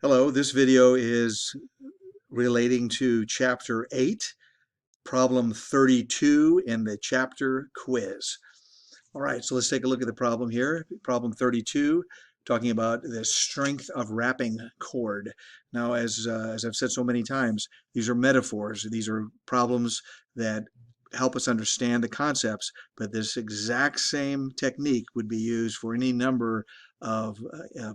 Hello, this video is relating to Chapter 8, Problem 32 in the chapter quiz. All right, so let's take a look at the problem here. Problem 32, talking about the strength of wrapping cord. Now, as I've said so many times, these are metaphors. These are problems that help us understand the concepts, but this exact same technique would be used for any number of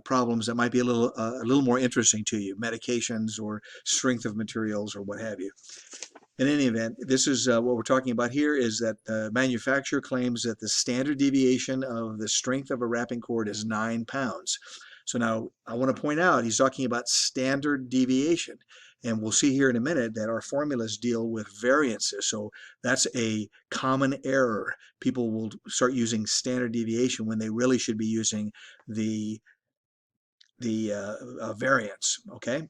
problems that might be a little more interesting to you, medications or strength of materials or what have you. In any event, this is what we're talking about here is that the manufacturer claims that the standard deviation of the strength of a wrapping cord is 9 pounds. So now I want to point out he's talking about standard deviation. And we'll see here in a minute that our formulas deal with variances. So that's a common error. People will start using standard deviation when they really should be using the variance, okay?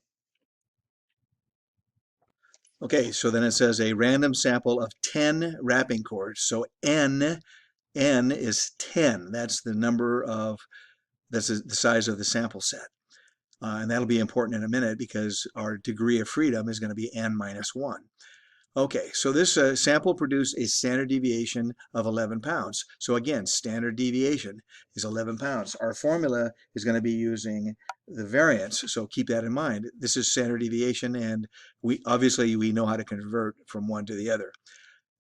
Okay, so then it says a random sample of 10 wrapping cords. So n is 10. That's the size of the sample set. And that'll be important in a minute because our degree of freedom is going to be n minus 1. Okay, so this sample produced a standard deviation of 11 pounds. So again, standard deviation is 11 pounds. Our formula is going to be using the variance, so keep that in mind. This is standard deviation, and obviously we know how to convert from one to the other.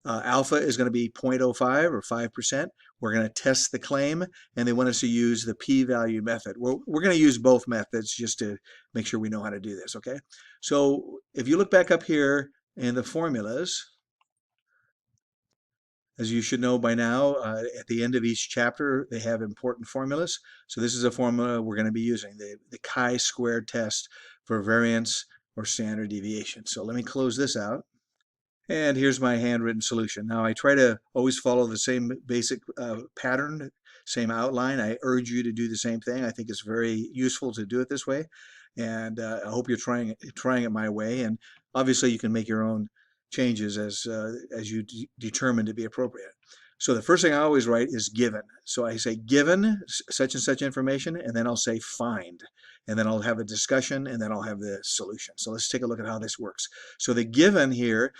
Alpha is going to be 0.05 or 5%. We're going to test the claim, and they want us to use the p-value method. We're going to use both methods just to make sure we know how to do this, okay? So if you look back up here in the formulas, as you should know by now, at the end of each chapter, they have important formulas. So this is a formula we're going to be using, the chi-squared test for variance or standard deviation. So let me close this out. And here's my handwritten solution. Now I try to always follow the same basic pattern, same outline. I urge you to do the same thing. I think it's very useful to do it this way. And I hope you're trying it my way. And obviously you can make your own changes as you determine to be appropriate. So the first thing I always write is given. So I say given such and such information, and then I'll say find. And then I'll have a discussion, and then I'll have the solution. So let's take a look at how this works. So the given here,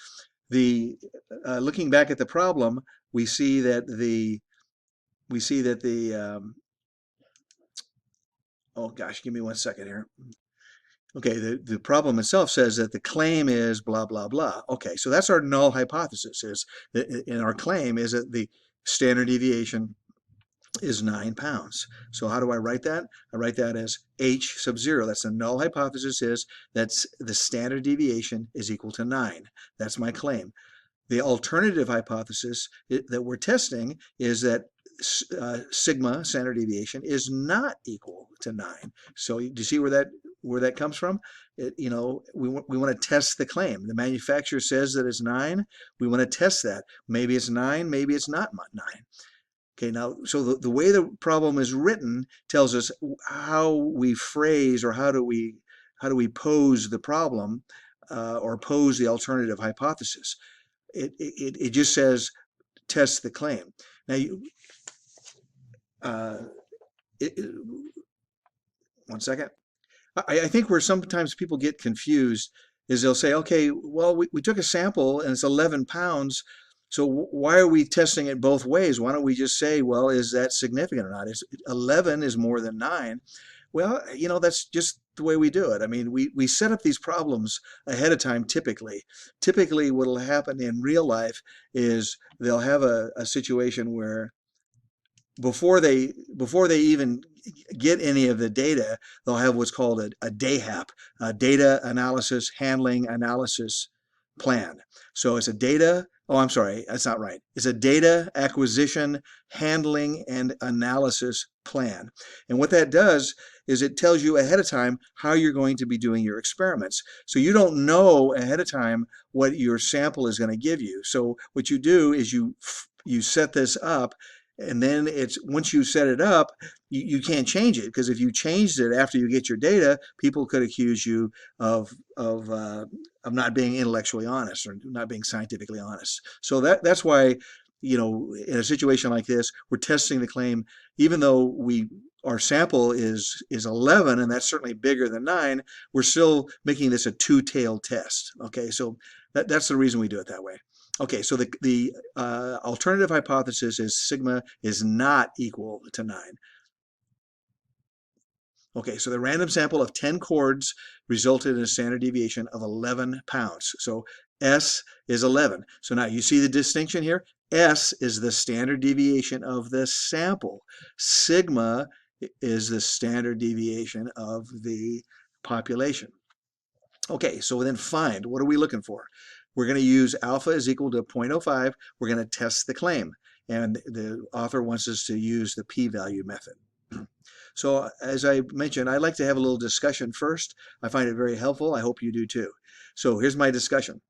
looking back at the problem, we see that oh gosh, give me 1 second here. Okay, the problem itself says that the claim is blah, blah, blah. Okay, so that's our null hypothesis, is that in our claim is that the standard deviation is 9 pounds. So how do I write that? I write that as h sub 0. That's the null hypothesis, is that the standard deviation is equal to 9. That's my claim. The alternative hypothesis that we're testing is that sigma, standard deviation, is not equal to 9. So do you see where that comes from? We want to test the claim. The manufacturer says that it's 9. We want to test that. Maybe it's 9, maybe it's not 9. Okay, now, so the way the problem is written tells us how we phrase, or how do we pose the problem or pose the alternative hypothesis. It just says test the claim. Now, 1 second. I think where sometimes people get confused is they'll say, okay, well, we took a sample and it's 11 pounds. So why are we testing it both ways? Why don't we just say, well, is that significant or not? 11 is more than 9. Well, that's just the way we do it. I mean, we set up these problems ahead of time typically. Typically, what will happen in real life is they'll have a situation where before they even get any of the data, they'll have what's called a DAHAP, a data analysis handling analysis plan. So it's a data, oh, I'm sorry, that's not right. It's a data acquisition, handling, and analysis plan. And what that does is it tells you ahead of time how you're going to be doing your experiments. So you don't know ahead of time what your sample is going to give you. So what you do is you set this up, and then once you set it up, you can't change it, because if you changed it after you get your data, people could accuse you of not being intellectually honest or not being scientifically honest. So that's why, in a situation like this, we're testing the claim, even though we our sample is 11, and that's certainly bigger than 9, we're still making this a two-tailed test. Okay, so that's the reason we do it that way. Okay, so the alternative hypothesis is sigma is not equal to 9. Okay, so the random sample of 10 chords resulted in a standard deviation of 11 pounds. So S is 11. So now you see the distinction here? S is the standard deviation of the sample. Sigma is the standard deviation of the population. Okay, so then find, what are we looking for? We're going to use alpha is equal to 0.05. We're going to test the claim. And the author wants us to use the p-value method. So as I mentioned, I like to have a little discussion first. I find it very helpful. I hope you do too. So here's my discussion.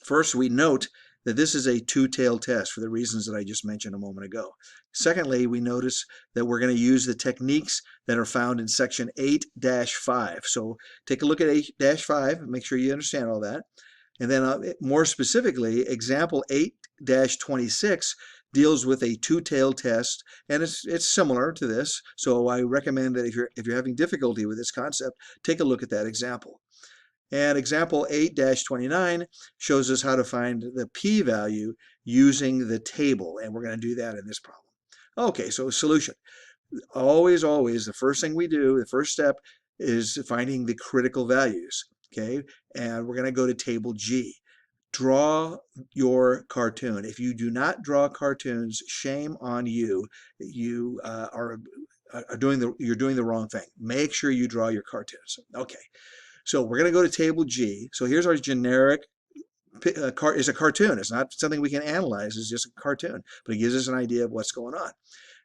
First, we note that this is a two-tailed test for the reasons that I just mentioned a moment ago. Secondly, we notice that we're going to use the techniques that are found in section 8-5. So take a look at 8-5 and make sure you understand all that. And then more specifically, example 8-26 deals with a two-tailed test, and it's similar to this. So I recommend that if you're having difficulty with this concept, take a look at that example. And example 8-29 shows us how to find the p-value using the table, and we're going to do that in this problem. Okay, so solution. Always, the first thing we do, the first step is finding the critical values. Okay, and we're going to go to table G. Draw your cartoon. If you do not draw cartoons, shame on you. You you're doing the wrong thing. Make sure you draw your cartoons. Okay, so we're going to go to table G. So here's our generic. Is a cartoon. It's not something we can analyze. It's just a cartoon, but it gives us an idea of what's going on.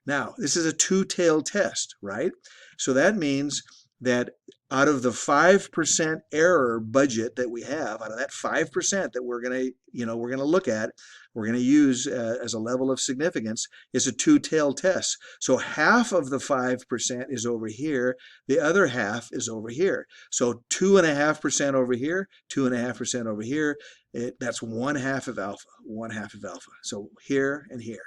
Now, this is a two-tailed test, right? So that means that out of the 5% error budget that we have, out of that 5% that we're going to look at, we're going to use as a level of significance, is a two-tailed test. So half of the 5% is over here, the other half is over here. So 2.5% over here, 2.5% over here. That's 1/2 of alpha, 1/2 of alpha. So here and here.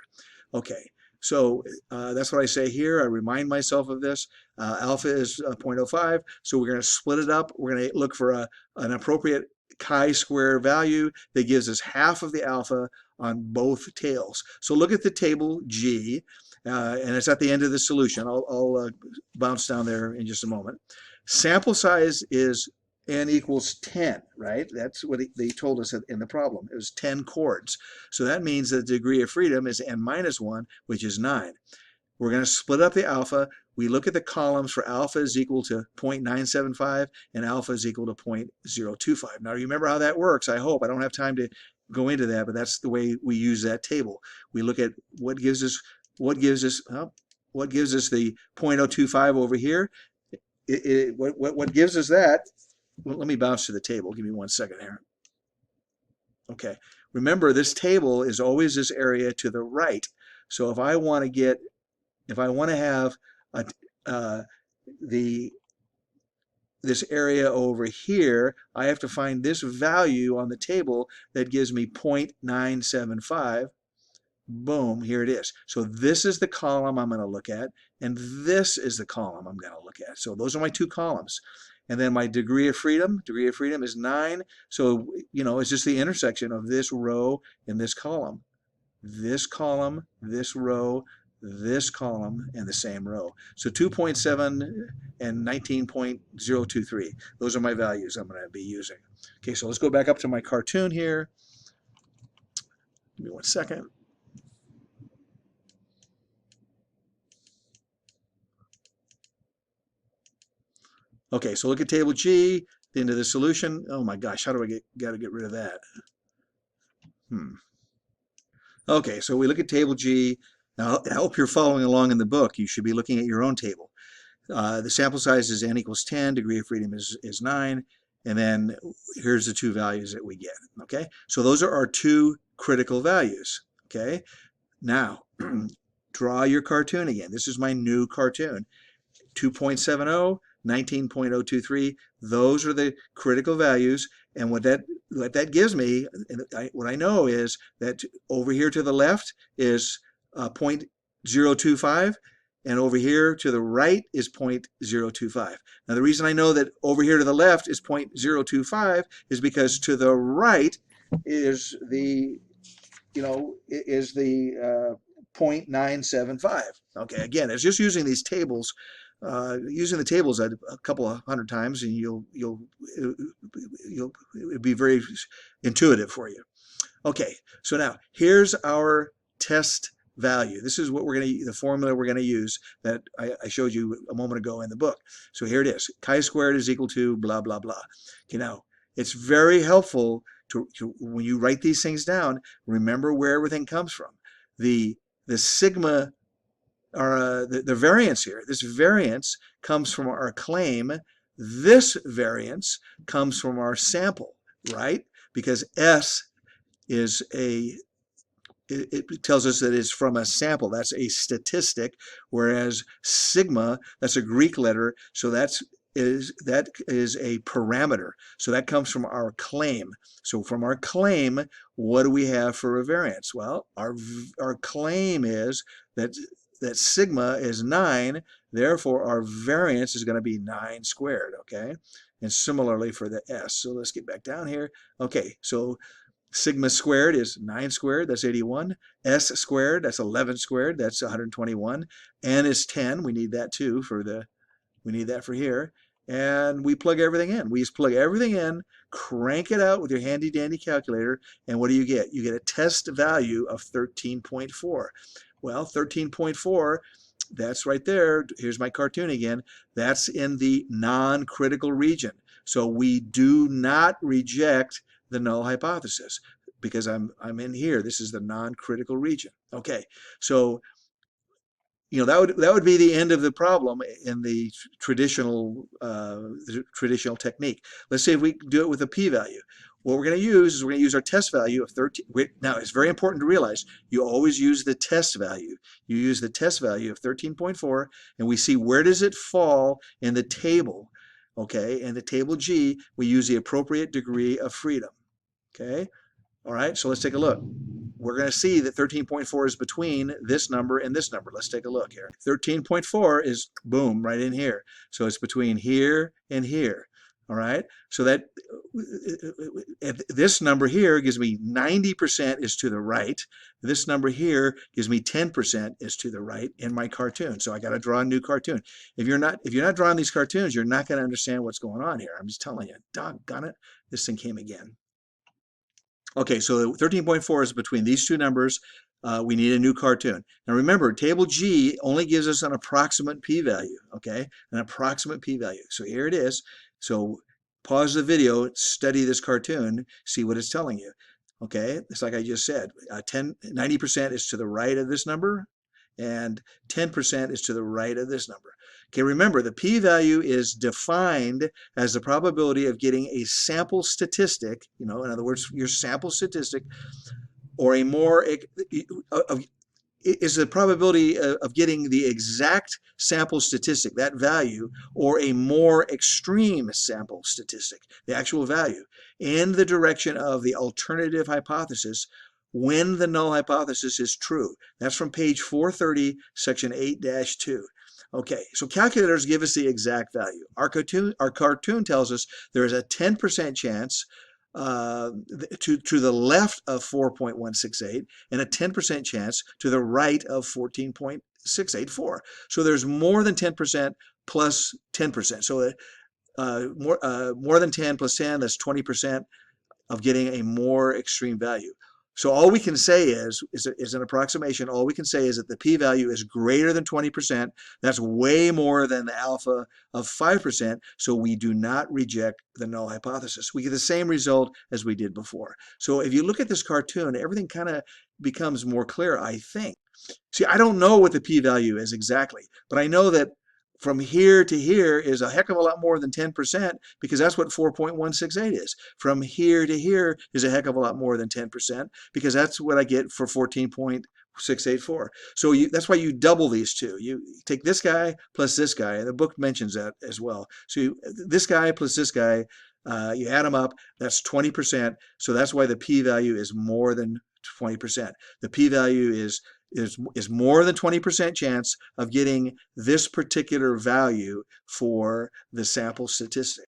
Okay. So that's what I say here. I remind myself of this. Alpha is 0.05, so we're going to split it up. We're going to look for an appropriate chi-square value that gives us half of the alpha on both tails. So look at the table G, and it's at the end of the solution. I'll bounce down there in just a moment. Sample size is n equals 10, right? That's what they told us in the problem. It was 10 chords. So that means that the degree of freedom is n minus 1, which is 9. We're going to split up the alpha. We look at the columns for alpha is equal to 0.975 and alpha is equal to 0.025. Now remember how that works, I hope. I don't have time to go into that, but that's the way we use that table. We look at what gives us the 0.025 over here. What gives us that? Well, let me bounce to the table. Give me 1 second here. Okay. Remember, this table is always this area to the right. So if I want to have this area over here, I have to find this value on the table that gives me 0.975. Boom, here it is. So this is the column I'm going to look at, and this is the column I'm going to look at. So those are my two columns. And then my degree of freedom is 9. So, it's just the intersection of this row and this column. This column, this row, this column, and the same row. So 2.7 and 19.023. Those are my values I'm going to be using. Okay, so let's go back up to my cartoon here. Give me 1 second. Okay, so look at table G, the end of the solution. Oh my gosh, how do I gotta get rid of that? Okay, so we look at table G. Now, I hope you're following along in the book. You should be looking at your own table. The sample size is n equals 10, degree of freedom is 9, and then here's the two values that we get, okay? So those are our two critical values, okay? Now, draw your cartoon again. This is my new cartoon. 2.70, 19.023, those are the critical values, and what that gives me, what I know is that over here to the left is 0.025, and over here to the right is 0.025. Now the reason I know that over here to the left is 0.025 is because to the right is the, is the 0.975. Okay, again, it's just using these tables, using the tables a couple of hundred times, and it'll be very intuitive for you. Okay, so now here's our test value. This is what we're going to, the formula we're going to use that I showed you a moment ago in the book. So here it is. Chi-squared is equal to blah, blah, blah. Okay, now it's very helpful to when you write these things down, remember where everything comes from. The sigma, or the variance here, this variance comes from our claim. This variance comes from our sample, right? Because S is it tells us that it's from a sample. That's a statistic, whereas sigma, that's a Greek letter, so that is a parameter. So that comes from our claim. So from our claim, what do we have for a variance? Well, our claim is that sigma is 9, therefore our variance is going to be 9 squared, okay? And similarly for the S. So let's get back down here. Okay, so sigma squared is 9 squared, that's 81. S squared, that's 11 squared, that's 121. N is 10, we need that too we need that for here. And we plug everything in. We just plug everything in, crank it out with your handy dandy calculator, and what do you get? You get a test value of 13.4. Well, 13.4, that's right there. Here's my cartoon again. That's in the non-critical region. So we do not reject the null hypothesis because I'm in here. This is the non-critical region. Okay, so that would be the end of the problem in the traditional technique. Let's say if we do it with a p-value. What we're going to use is we're going to use our test value of 13. Now it's very important to realize you always use the test value. You use the test value of 13.4, and we see where does it fall in the table. Okay, in the table G, we use the appropriate degree of freedom. Okay, all right, so let's take a look. We're going to see that 13.4 is between this number and this number. Let's take a look here. 13.4 is, boom, right in here. So it's between here and here. All right, so that this number here gives me 90% is to the right. This number here gives me 10% is to the right in my cartoon. So I got to draw a new cartoon. If you're not drawing these cartoons, you're not going to understand what's going on here. I'm just telling you, doggone it, this thing came again. Okay, so 13.4 is between these two numbers. We need a new cartoon. Now remember, table G only gives us an approximate p-value, okay? An approximate p-value. So here it is. So pause the video, study this cartoon, see what it's telling you. Okay, it's like I just said, 90% is to the right of this number, and 10% is to the right of this number. Okay, remember the p-value is defined as the probability of getting a sample statistic, in other words, your sample statistic, or a more, is the probability of getting the exact sample statistic, that value, or a more extreme sample statistic, the actual value, in the direction of the alternative hypothesis when the null hypothesis is true. That's from page 430, section 8-2. Okay, so calculators give us the exact value. Our cartoon tells us there is a 10% chance to the left of 4.168 and a 10% chance to the right of 14.684. So there's more than 10% plus 10%. So more than 10 plus 10, that's 20% of getting a more extreme value. So all we can say is an approximation. All we can say is that the p-value is greater than 20%. That's way more than the alpha of 5%. So we do not reject the null hypothesis. We get the same result as we did before. So if you look at this cartoon, everything kind of becomes more clear, I think. See, I don't know what the p-value is exactly, but I know that from here to here is a heck of a lot more than 10% because that's what 4.168 is. From here to here is a heck of a lot more than 10% because that's what I get for 14.684. So that's why you double these two. You take this guy plus this guy, and the book mentions that as well. So this guy plus this guy, you add them up, that's 20%. So that's why the p-value is more than 20%. The p-value is is more than 20% chance of getting this particular value for the sample statistic.